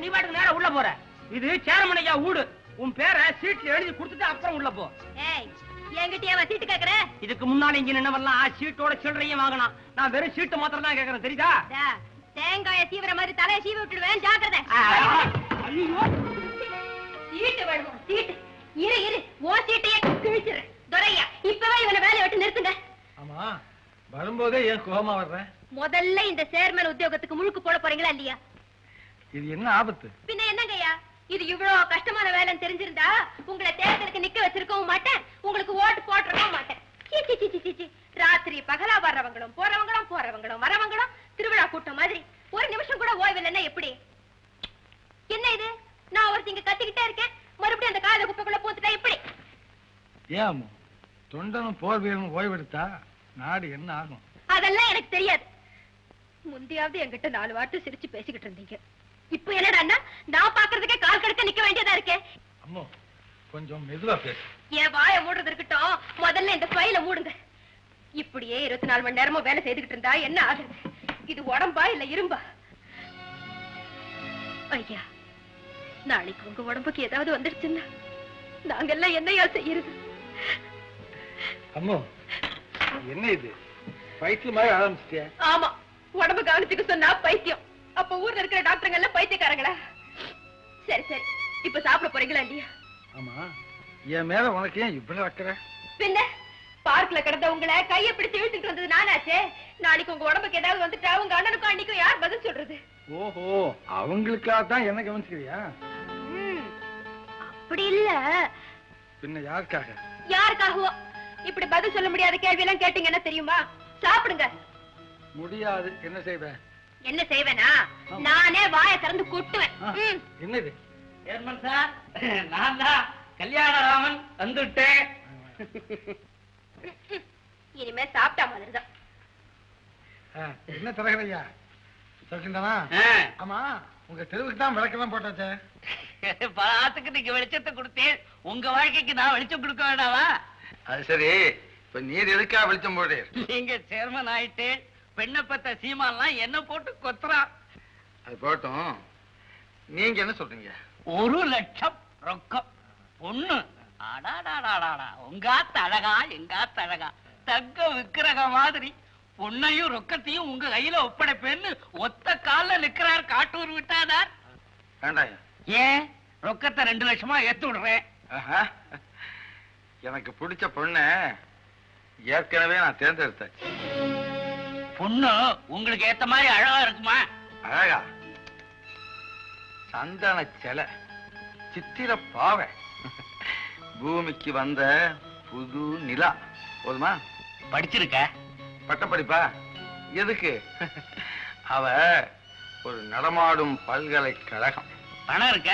நீ பாட்டுக்கு நேரம் உள்ள போற. இது சேர்மன் ஐயா வீடு. உன் பேரை சீட்ல எழுதி கொடுத்துட்டு அப்புறம் உள்ள போ. என்கிட்டயே சீட்டு கேக்குற? இதுக்கு முன்னாடி இங்க நின்னவெல்லாம் சீட்டோட சில்லறையும் வாங்கலாம். நான் வெறும் சீட்டு மாத்திரம் தான் கேக்குறேன், தெரியுதா? தேங்காய சீவிர மாதிரி தலையை சீவி விட்டுடுவேன், ஜாக்கிரதை. ஐயோ, சீட்டு வேணுமா? சீட்டு இரு இரு, ஓ சீட்டையே கிழிச்சிரு. துரையா, இப்பவே இவனை வேலையை விட்டு நிறுத்துங்க. ஆமா, வரும்போதே ஏன் கோபமா வர்றேன்? முதல்ல இந்த சேர்மன் உத்தியோகத்துக்கு முழுக்கு போட போறீங்களா இல்லையா? இது என்ன ஆபத்து? பின்ன என்னங்கய்யா, இது இவ்வளவு கஷ்டமான வேலைன்னு தெரிஞ்சிருந்தா உங்களை தேர்தலுக்கு நிக்க வச்சிருக்கவும் மாட்டேன், உங்களுக்கு ஓட்டு போட்டுருக்கவும் மாட்டேன். ராத்திரி பகலா வர்றவங்களும் போறவங்களும் வரவங்களும் திருவிழா கூட்டம் மாதிரி ஒரு நிமிஷம் கூட ஓய்வில்லைன்னா எப்படி? என்ன இது, நான் ஒருத்தங்க கத்திக்கிட்டே இருக்கேன், மறுபடியும் அந்த கால குப்பைக்குள்ள பூத்துட்டா எப்படி? ஏன் தொண்டனும் போர் வீரனும் ஓய்வெடுத்தா நாடு என்ன ஆகும்? அதெல்லாம் எனக்கு தெரியாது. முந்தையாவது என்கிட்ட 4 வார்த்தை சிரிச்சு பேசிக்கிட்டு இருந்தீங்க. இப்ப என்னடா நான் பாக்குறதுக்கே கால் கடுக்க நிக்க வேண்டியதா இருக்கே. அம்மா கொஞ்சம் மெதுவா பேசு. என் வாயை மூடுறது இருக்கட்டும், முதல்ல இந்த ஃபைல மூடுங்க. இப்படியே 24 மணி நேரமும் வேலை செய்துகிட்டு இருந்தா என்ன ஆகுது? இது உடம்பா இல்ல இரும்பா? ஐயா, நாளைக்கு உங்க உடம்புக்கு ஏதாவது வந்துடுச்சுன்னா நாங்கெல்லாம் என்னையா செய்யறது? அம்மா என்ன இது பைத்தியம் மாதிரி ஆரம்பிச்சிட்டியா? ஆமா, உடம்பு கவனிச்சுக்க சொன்னா பைத்தியம். அப்ப ஊர்ல இருக்கிற டாக்டருங்க எல்லாம் பைத்தியக்காரங்களா? சரி சரி, இப்ப சாப்பிட போறீங்களா இல்லையா? ஆமா, என் மேல உனக்கு ஏன் இவ்வளவு வைக்கிற? பின்ன பார்க்ல கிடந்த உங்களை கையை பிடிச்சு இழுத்துட்டு வந்தது நானாச்சே. நாளைக்கு உங்க உடம்புக்கு ஏதாவது வந்துட்டா உங்க அண்ணனுக்கும் அண்ணிக்கும் யார் பதில் சொல்றது? ஓஹோ, அவங்களுக்காக தான் என்ன கவனிச்சுக்கிறியா? அப்படி இல்ல. பின்ன யாருக்காக? யாருக்காகவோ. இப்படி பதில் சொல்ல முடியாத கேள்வி எல்லாம் கேட்டீங்கன்னா தெரியுமா? சாப்பிடுங்க. முடியாது. என்ன செய்வேன்? என்ன செய்வேனா? நானே வாயை திறந்து கொட்டுவேன். என்னது? சேர்மன் சார், நான் தான் கல்யாணராமன் வந்துட்டேன். இனிமே சாப்பிட்டா மாதிரிதான். என்ன தரகரையா சொல்கின்றனா? ஆமா, உங்க தெருவுக்கு தான் விளக்கெல்லாம் போட்டாச்சே. பலாத்துக்கு நீங்க வெளிச்சத்தை கொடுத்தேன், உங்க வாழ்க்கைக்கு நான் வெளிச்சம் கொடுக்க வேண்டாவா? அது சரி, இப்ப நீர் எதுக்கா வெளிச்சம் போடு? நீங்க சேர்மன் ஆயிட்டு பெண்ணை பத்த சீமான்லாம் என்ன போட்டு கொத்துறான். அது போட்டும், நீங்க என்ன சொல்றீங்க? 1 லட்சம் ரொக்கம் பொண்ணு. அடாடாடாடா, உங்காத்த அழகா எங்காத்த அழகா தங்க விக்கிரக மாதிரி பொண்ணையும் ரொக்கத்தையும் உங்க கையில ஒப்படைப்பேன்னு ஒத்த கால நிக்கிறார் காட்டூர் விட்டாதார். வேண்டாயா? ஏன் ரொக்கத்தை 2 லட்சமா ஏத்து விடுறேன். எனக்கு பிடிச்ச பொண்ண ஏற்கனவே நான் தேர்ந்தெடுத்தேன். பொண்ணு உங்களுக்கு ஏத்த மாதிரி அழகா இருக்குமா? அழகா? சந்தன செல, சித்திர பாவை, பூமிக்கு வந்த புது நிலா. போதுமா? படிச்சிருக்க? பட்டப்படிப்பா? எதுக்கு? அவ ஒரு நடமாடும் பல்கலைக்கழகம். பணம் இருக்க?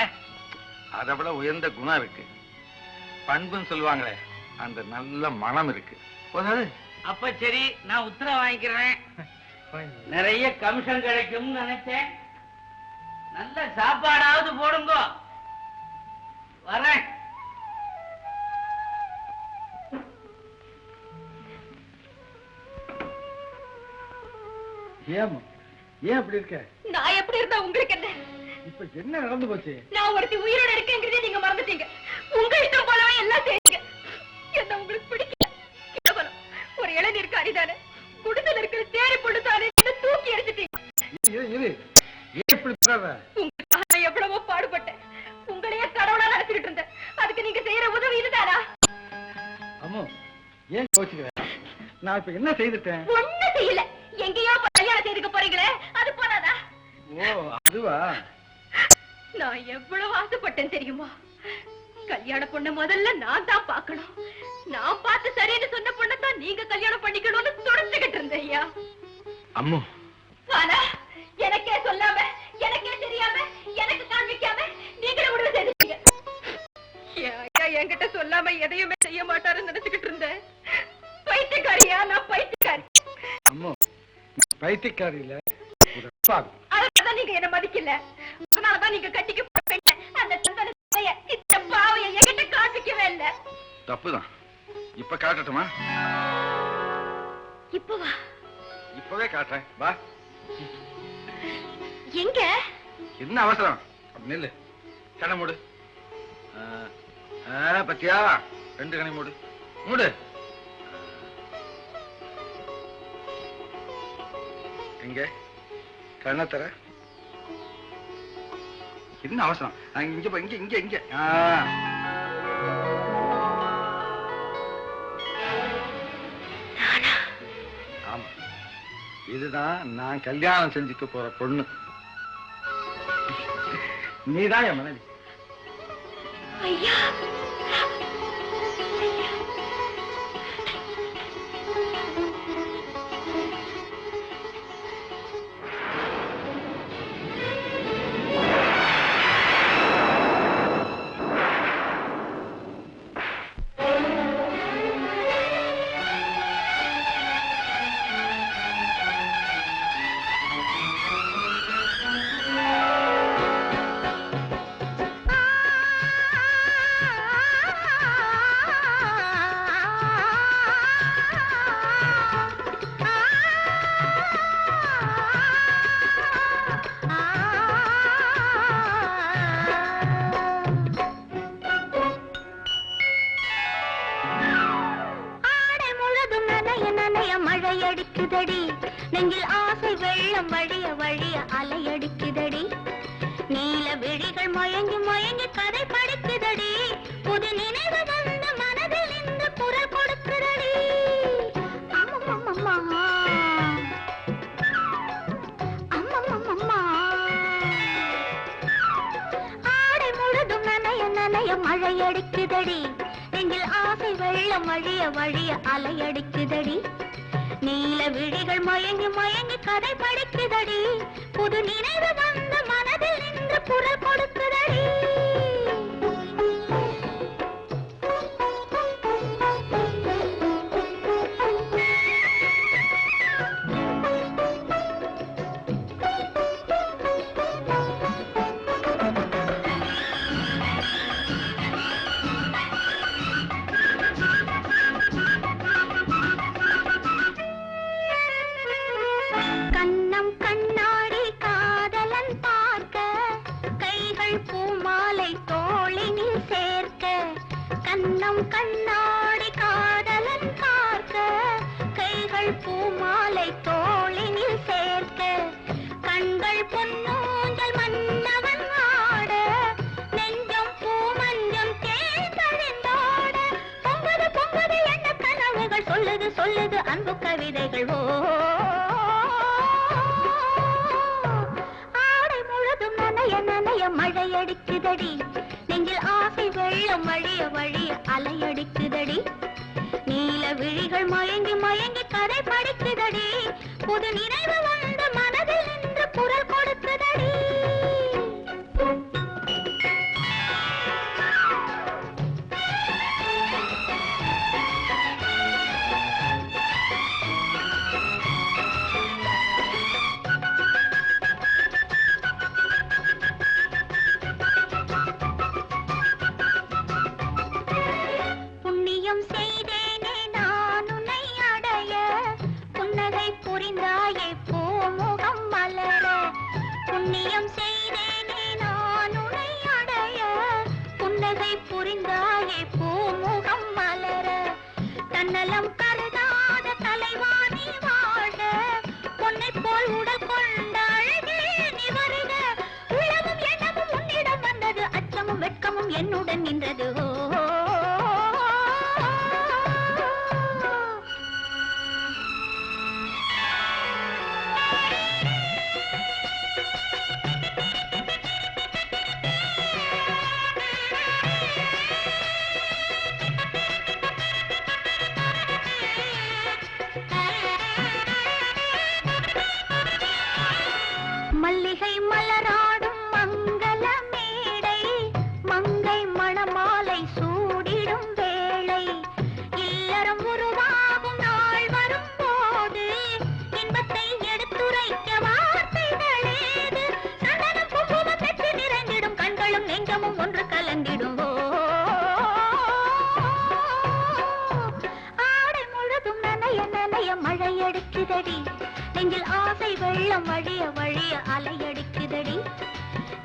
அதை விட உயர்ந்த குணம் இருக்கு. பண்புன்னு சொல்லுவாங்களே, அந்த நல்ல மனம் இருக்கு. போதாது? அப்ப சரி, நான் உத்தரவு வாங்கிக்கிறேன். நிறைய கமிஷன் கிடைக்கும் நினைச்சேன். நல்ல சாப்பாடாவது போடுங்க. வரேன். ஏன் அப்படி இருக்க? நான் எப்படி இருந்தா உங்களுக்கு என்ன? இப்ப என்ன நடந்து போச்சு? நான் ஒருத்தி உயிரோட இருக்கேங்கிறதே நீங்க மறந்துட்டீங்க. உங்க இஷ்டம் போலவே எல்லாம் செய்யுங்க. என்ன உங்களுக்கு பிடிக்கல? கேவலம் ஒரு இளநீருக்கு அரிதானே, குடிசையில் இருக்கிற தேரை பொழுதானே தூக்கி எரிஞ்சிட்டீங்க. உங்களுக்காக நான் எவ்வளவோ பாடுபட்டேன். உங்களையே கடவுளா நினைச்சுக்கிட்டு இருந்தேன். அதுக்கு நீங்க செய்யற உதவி இதுதானா? அம்மா, ஏன் கோச்சுக்கிறேன்? நான் இப்ப என்ன செய்துட்டேன்? ஒண்ணு செய்யல. எங்கேயோ கல்யாணம் செய்துக்க போறீங்களே, அது போனாதா? ஓ, அதுவா? நான் எவ்வளவு ஆசைப்பட்டேன் தெரியுமா? கல்யாண பொண்ண முதல்ல நான் தான் பார்க்கணும். நான் பார்த்து சரின்னு சொன்ன பொண்ணத்தான் நீங்க கல்யாணம் பண்ணிக்கணும்னு துடிச்சுக்கிட்டு இருந்தேன் ஐயா. அம்மா, ஆனா எனக்கே சொல்லாம, எனக்கே தெரியாம, எனக்கு காண்பிக்காம நீங்களே முடிவு செய்துட்டீங்க. என்கிட்ட சொல்லாம எதையுமே செய்ய மாட்டாருன்னு நினைச்சுக்கிட்டு இருந்தேன். பைத்தியக்காரியா? நான் பைத்தியக்காரி. அம்மா, பைத்தியக்காரி இல்ல, அதனாலதான் நீங்க என்ன மதிக்கல. அதனாலதான் நீங்க கட்டிக்க போறீங்க. அந்த சந்தனத்தைய இந்த பாவைய என்கிட்ட காண்பிக்கவே இல்ல. தப்புதான். இப்ப காட்டட்டுமா? இப்பவா? இப்பவே காட்டுறேன், வா. எங்க? என்ன அவசரம்? நில்லு, கண்ணை மூடு. பத்தியா, 2 கணை மூடு, மூடு. எங்க கண்ணை தர? என்ன அவசரம்? இங்க இங்க இங்க இங்க. ஆமா, இதுதான் நான் கல்யாணம் செஞ்சுக்க போற பொண்ணு. நீதான் என் மனைவி. ஐயா, அலையடிக்குதடி நெஞ்சில் ஆசை வெள்ளம் வழிய வழிய அலையடிக்குதடி நீல விழிகள் மயங்கி மயங்கி கதை படிக்குதடி புது நினைவு வந்த மனதில் இந்த குரல் கொடுக்குதடி அம்மம்மம்மா அம்மம்மம்மா ஆடை முழுதும் நனைய நனைய மழை அடிக்குதடி நெஞ்சில் ஆசை வெள்ளம் வழிய வழிய அலையடிக்குதடி நீல விழிகள் மயங்கி மயங்கி கதை படிக்குதடி புது நினைவு வந்த மனதில் நின்று குரல் கொடுக்குதடி கண்ணாடி காதலன் பார்க்க கைகள் பூமாலை தோளினில் சேர்க்க கண்கள் பொன்னூஞ்சல் மன்னவன் ஆட நெஞ்சம் பூமஞ்சம் தேர்ந்தெழுந்தாட பொங்குது பொங்குது என்ன கனவுகள் சொல்லுது சொல்லுது அன்பு கவிதைகள் ஓ ஆடை முழுதும் நனைய நனைய மழை அடிக்குதடி நெஞ்சில் ஆசை வெள்ளம் வழிய வழிய அலையடிக்குதடி நீல விழிகள் மயங்கி மயங்கி கதை படிக்குதடி புது நினைவு வந்த மனதில் நின்று குரல் கொடுக்குதடி செய்தேனே நான் உன்னை அடைய புன்னகை புரிந்தாயே பூமுகம் மலர புண்ணியம் செய்தேனே நான் உன்னை அடைய புன்னகை புரிந்தாயே பூமுகம் மலர தன்னலம் கருதாத தலைவாணி வாழ பொன்னை போல் உடல் கொண்ட அழகே நீ வருக உலகம் எண்ணமும் உன்னிடம் வந்தது அச்சமும் வெட்கமும் என்னுடன் நின்றது மல்லிகை மலராடும் மங்கள மேடை மங்கை மணமாலை சூடிடும் வேளை இல்லறம் உருவாகும் நாள் வரும் போது இன்பத்தை எடுத்துரைக்க வார்த்தைகளேது சந்தனம் குங்குமம் பெற்று நிறைந்திடும் கண்களும் நெஞ்சமும் ஒன்று கலந்திடும் ஆடை முழுதும் நனைய நனைய மழை அடிக்குதடி நெஞ்சில் ஆசை வெள்ளம் வழிய வழிய அலையடிக்குதடி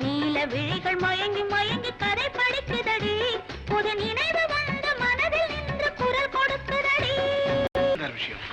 நீல விழிகள் மயங்கி மயங்கி கதை படிக்குதடி புது நினைவு வந்து மனதில் நின்று குரல் கொடுக்குதடி விஷயம்